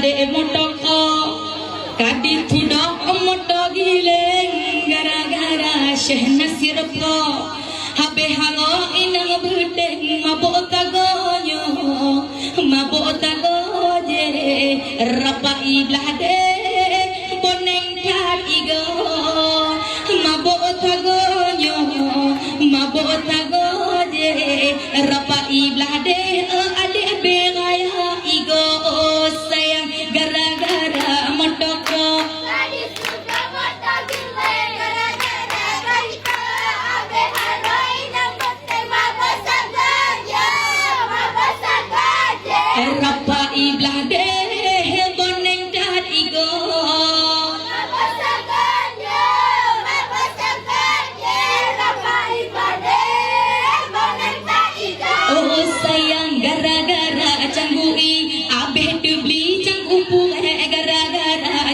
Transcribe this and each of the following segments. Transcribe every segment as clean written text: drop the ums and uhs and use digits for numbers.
Ade motoko kadi tudok moto gileng gara-gara syehna sirko habe hango inang bedeng mabok tagonyo je rapa iblah de boneng kat igo mabok tagonyo je rapa iblah de ade beraya igo sayang gara-gara motoko tadi sudah mata gileng gara-gara kaita abe haroi nampak tema besar gajah rapa iblah de boneng kat igo besar gajah rapa ibadah boneng tak iga oh sayang gara-gara canggui abe dibeli cang upu gara-gara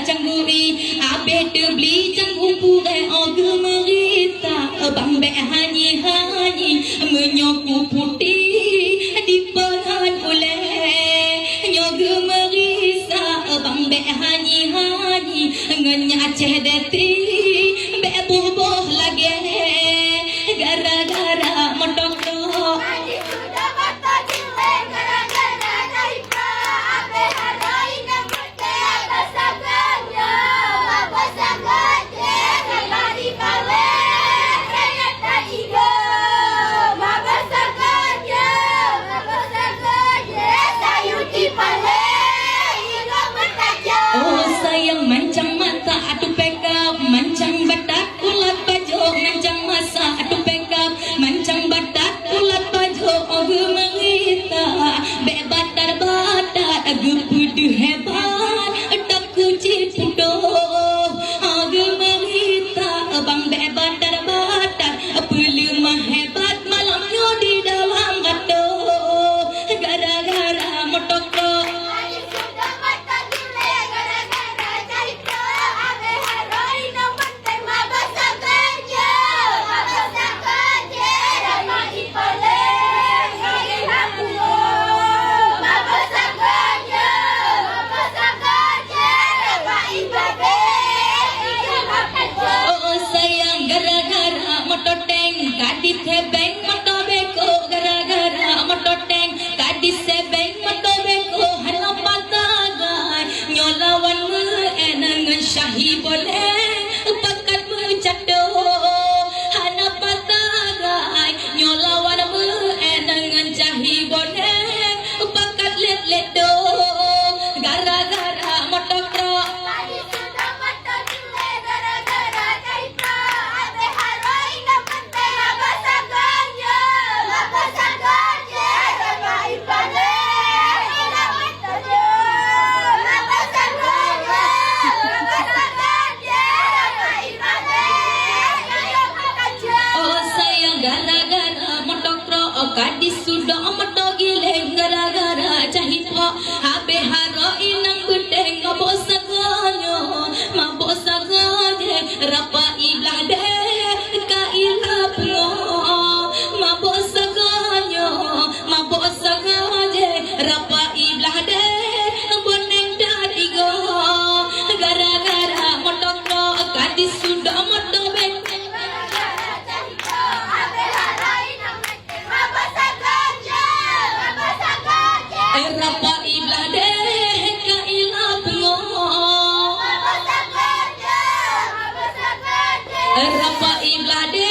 canggui abe dibeli cang upu oge merita bang be hanyi menyoku putih di peran oleh nyoge merisa bang be hanyi ngenya aceh deti be bubuh lagi gara-gara motoko tadi sudah mata gileng gara-gara kaita abe haroi nampak tema besar gajah rapa ibadah kayak tak iga besar gajah sayuti pale iga bertajam oh sayang mancang mata atu pekap mancang badak ulat baju mancang masa atu pekap mancang badak ulat baju oge mengita be batar age pudu hebat dak kuci pudo oge mengita bang be batar pelu mah hebat malamnya di dalam gato gara-gara motoko tadi sudah mata gileng gara-gara kaita abe haroi nampak tema besar gajah rapa ipale iga besar gajah rapa ibadah iga bertajam oh sayang gara-gara mototeng kadis hebeng motobeko gara-gara mototeng kadis hebeng motobeko hana patagai nyolawan me enangan syahi boleh pakat mencado hana patagai nyolawan me enangan syahi boleh pakat let do gara-gara motoko tadi sudah mata gileng gara-gara kaita abe haroi nampak tema besar gajah rapa ibadah iga bertajam besar gajah rapa ibadah iga bertajam oh sayang gara-gara motokro oh kadis sudah moto gileng gara-gara cahipo habe haro inang bedeng mabok sagonyo rapa iblah de ka ilap ngo mabok sagonyo rapa iblah de boneng dat igo gara-gara motokro kadis sudah moto beng gara-gara kaita abe haroi nampak tema besar gajah rapa iblah de ka ilap ngo besar gajah rapa iblah de